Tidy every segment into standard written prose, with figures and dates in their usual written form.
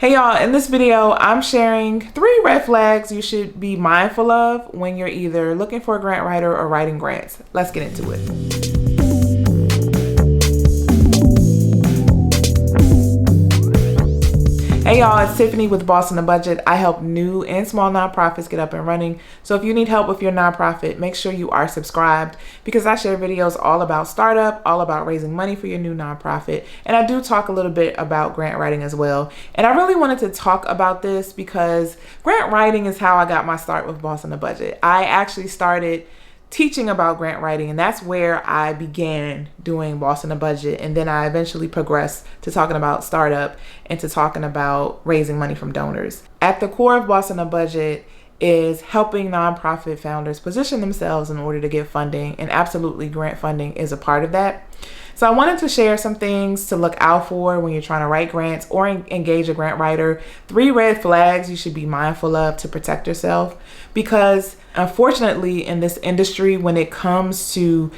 Hey y'all, in this video, I'm sharing 3 red flags you should be mindful of when you're either looking for a grant writer or writing grants. Let's get into it. Hey y'all, it's Tiffany with Boss on a Budget. I help new and small nonprofits get up and running. So if you need help with your nonprofit, make sure you are subscribed because I share videos all about startup, all about raising money for your new nonprofit. And I do talk a little bit about grant writing as well. And I really wanted to talk about this because grant writing is how I got my start with Boss on a Budget. I actually started teaching about grant writing, and that's where I began doing Boss on a Budget, and then I eventually progressed to talking about startup and to talking about raising money from donors. At the core of Boss on a Budget is helping nonprofit founders position themselves in order to get funding, and absolutely grant funding is a part of that. So I wanted to share some things to look out for when you're trying to write grants or engage a grant writer. 3 red flags you should be mindful of to protect yourself, because unfortunately in this industry, when it comes to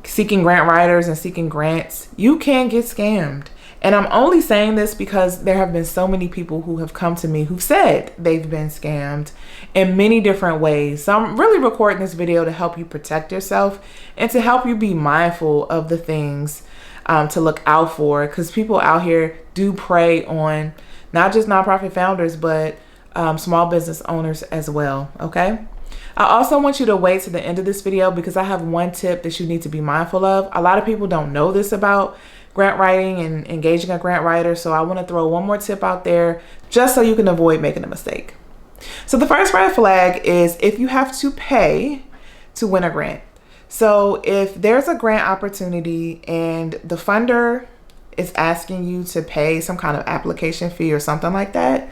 seeking grant writers and seeking grants, you can get scammed. And I'm only saying this because there have been so many people who have come to me who've said they've been scammed in many different ways. So I'm really recording this video to help you protect yourself and to help you be mindful of the things to look out for, because people out here do prey on not just nonprofit founders, but small business owners as well, okay? I also want you to wait to the end of this video because I have one tip that you need to be mindful of. A lot of people don't know this about grant writing and engaging a grant writer, so I want to throw one more tip out there just so you can avoid making a mistake. So the first red flag is if you have to pay to win a grant. So if there's a grant opportunity and the funder is asking you to pay some kind of application fee or something like that,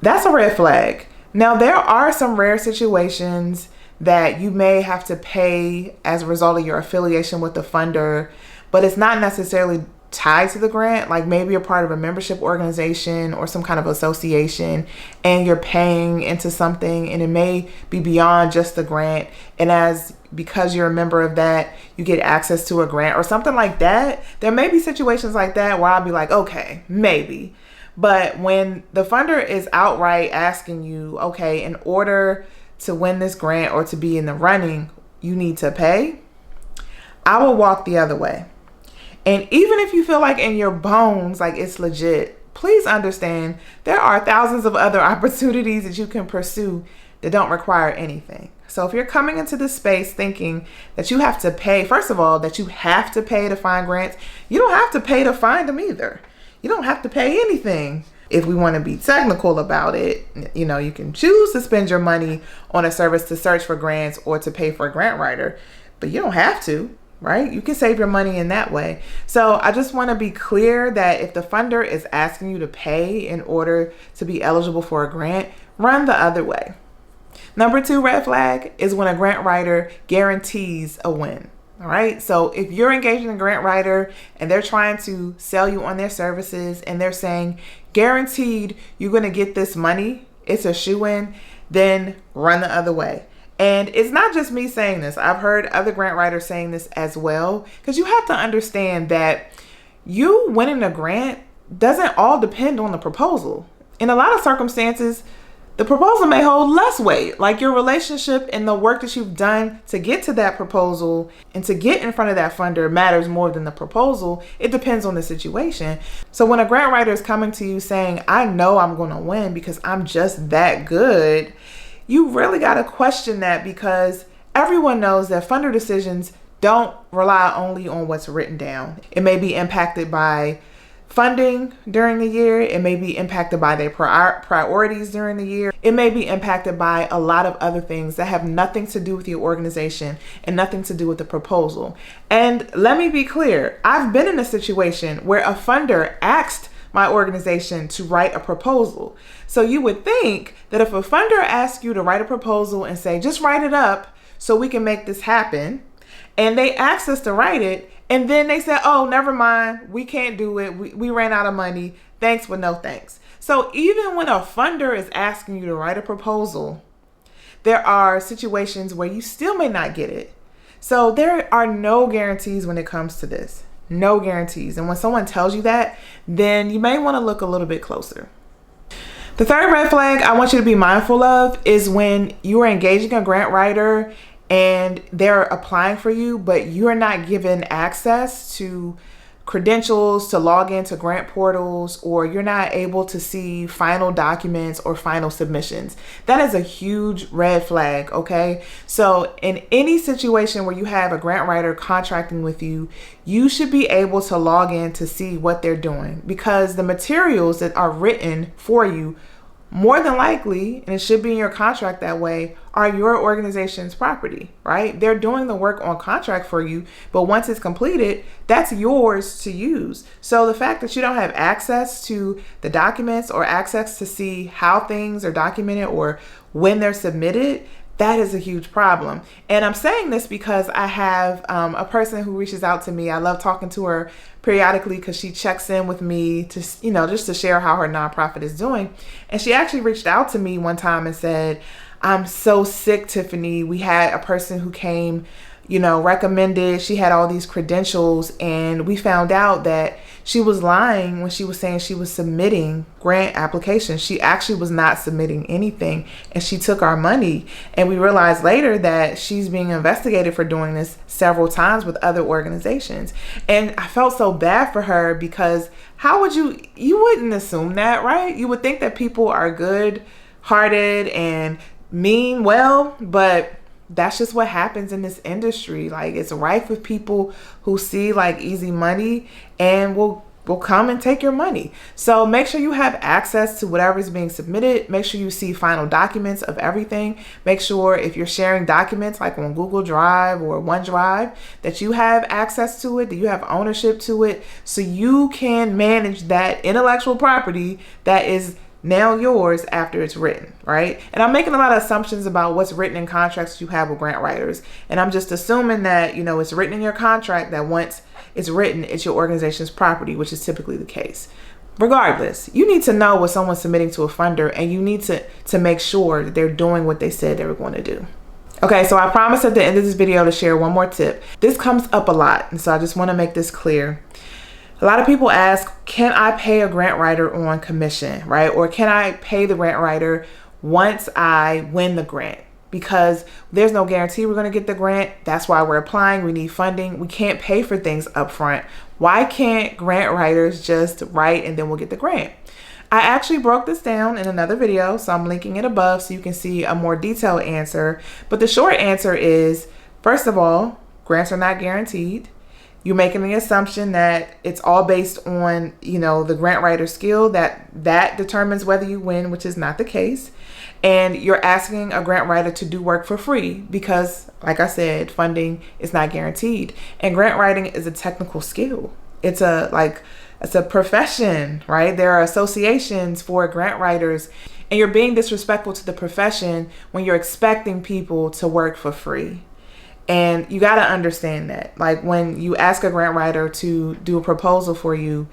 that's a red flag. Now, there are some rare situations that you may have to pay as a result of your affiliation with the funder, but it's not necessarily tied to the grant. Like maybe you're part of a membership organization or some kind of association and you're paying into something, and it may be beyond just the grant. And because you're a member of that, you get access to a grant or something like that. There may be situations like that where I'll be like, okay, maybe. But when the funder is outright asking you, okay, in order to win this grant or to be in the running, you need to pay, I will walk the other way. And even if you feel like in your bones, like it's legit, please understand there are thousands of other opportunities that you can pursue that don't require anything. So if you're coming into this space thinking that you have to pay, first of all, that you have to pay to find grants, you don't have to pay to find them either. You don't have to pay anything. If we want to be technical about it, you can choose to spend your money on a service to search for grants or to pay for a grant writer, but you don't have to, right? You can save your money in that way. So I just want to be clear that if the funder is asking you to pay in order to be eligible for a grant, run the other way. Number 2 red flag is when a grant writer guarantees a win. All right. So if you're engaging a grant writer and they're trying to sell you on their services and they're saying guaranteed you're going to get this money, it's a shoo-in, then run the other way. And it's not just me saying this. I've heard other grant writers saying this as well, because you have to understand that you winning a grant doesn't all depend on the proposal. In a lot of circumstances, the proposal may hold less weight, like your relationship and the work that you've done to get to that proposal and to get in front of that funder matters more than the proposal. It depends on the situation. So when a grant writer is coming to you saying, I know I'm going to win because I'm just that good, you really got to question that, because everyone knows that funder decisions don't rely only on what's written down. It may be impacted by funding during the year. It may be impacted by their priorities during the year. It may be impacted by a lot of other things that have nothing to do with your organization and nothing to do with the proposal. And let me be clear, I've been in a situation where a funder asked my organization to write a proposal. So you would think that if a funder asks you to write a proposal and say, just write it up so we can make this happen, and they asked us to write it, and then they said, oh, never mind, we can't do it. We ran out of money. Thanks, but no thanks. So even when a funder is asking you to write a proposal, there are situations where you still may not get it. So there are no guarantees when it comes to this. No guarantees. And when someone tells you that, then you may want to look a little bit closer. The third red flag I want you to be mindful of is when you are engaging a grant writer and they're applying for you, but you're not given access to credentials to log into grant portals, or you're not able to see final documents or final submissions. That is a huge red flag, okay? So in any situation where you have a grant writer contracting with you, you should be able to log in to see what they're doing, because the materials that are written for you, more than likely, and it should be in your contract that way, are your organization's property, right? They're doing the work on contract for you, but once it's completed, that's yours to use. So the fact that you don't have access to the documents or access to see how things are documented or when they're submitted, that is a huge problem. And I'm saying this because I have a person who reaches out to me. I love talking to her periodically because she checks in with me to, just to share how her nonprofit is doing. And she actually reached out to me one time and said, "I'm so sick, Tiffany. We had a person who came, recommended. She had all these credentials, and we found out that she was lying when she was saying she was submitting grant applications. She actually was not submitting anything, and she took our money. And we realized later that she's being investigated for doing this several times with other organizations." And I felt so bad for her, because how would you wouldn't assume that, right? You would think that people are good hearted and mean well, but that's just what happens in this industry. Like, it's rife with people who see like easy money and will come and take your money. So make sure you have access to whatever is being submitted. Make sure you see final documents of everything. Make sure if you're sharing documents like on Google Drive or OneDrive, that you have access to it, that you have ownership to it, so you can manage that intellectual property that is now yours after it's written, right? And I'm making a lot of assumptions about what's written in contracts you have with grant writers. And I'm just assuming that, it's written in your contract that once it's written, it's your organization's property, which is typically the case. Regardless, you need to know what someone's submitting to a funder, and you need to make sure that they're doing what they said they were going to do. Okay, so I promised at the end of this video to share one more tip. This comes up a lot, and so I just want to make this clear. A lot of people ask, can I pay a grant writer on commission, right? Or can I pay the grant writer once I win the grant? Because there's no guarantee we're going to get the grant. That's why we're applying. We need funding. We can't pay for things up front. Why can't grant writers just write and then we'll get the grant? I actually broke this down in another video, so I'm linking it above so you can see a more detailed answer. But the short answer is, first of all, grants are not guaranteed. You're making the assumption that it's all based on, the grant writer skill, that determines whether you win, which is not the case. And you're asking a grant writer to do work for free because, like I said, funding is not guaranteed. And grant writing is a technical skill. It's a profession, right? There are associations for grant writers, and you're being disrespectful to the profession when you're expecting people to work for free. And you got to understand that, like, when you ask a grant writer to do a proposal for you,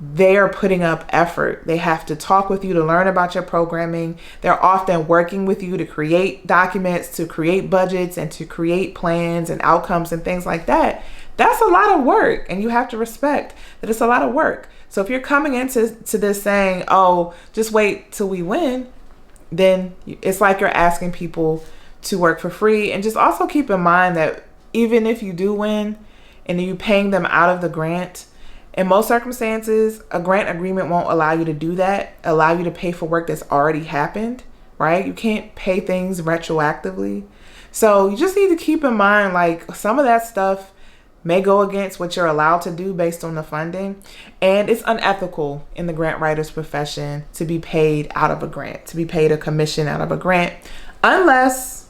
they are putting up effort. They have to talk with you to learn about your programming. They're often working with you to create documents, to create budgets, and to create plans and outcomes and things like that. That's a lot of work, and you have to respect that it's a lot of work. So if you're coming into this saying, "Oh, just wait till we win," then it's like you're asking people to work for free. And just also keep in mind that even if you do win and you paying them out of the grant, in most circumstances, a grant agreement won't allow you to do that, allow you to pay for work that's already happened, right? You can't pay things retroactively. So you just need to keep in mind, like, some of that stuff may go against what you're allowed to do based on the funding. And it's unethical in the grant writer's profession to be paid out of a grant, to be paid a commission out of a grant, unless,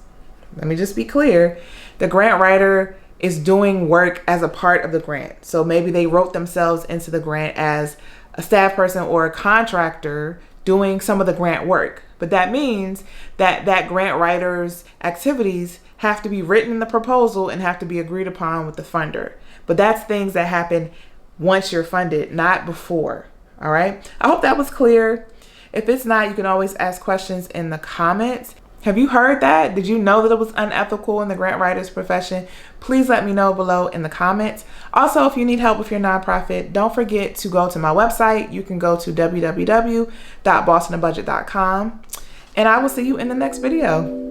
let me just be clear, the grant writer is doing work as a part of the grant. So maybe they wrote themselves into the grant as a staff person or a contractor doing some of the grant work. But that means that that grant writer's activities have to be written in the proposal and have to be agreed upon with the funder. But that's things that happen once you're funded, not before. All right. I hope that was clear. If it's not, you can always ask questions in the comments. Have you heard that? Did you know that it was unethical in the grant writer's profession? Please let me know below in the comments. Also, if you need help with your nonprofit, don't forget to go to my website. You can go to www.bossonabudget.com, and I will see you in the next video.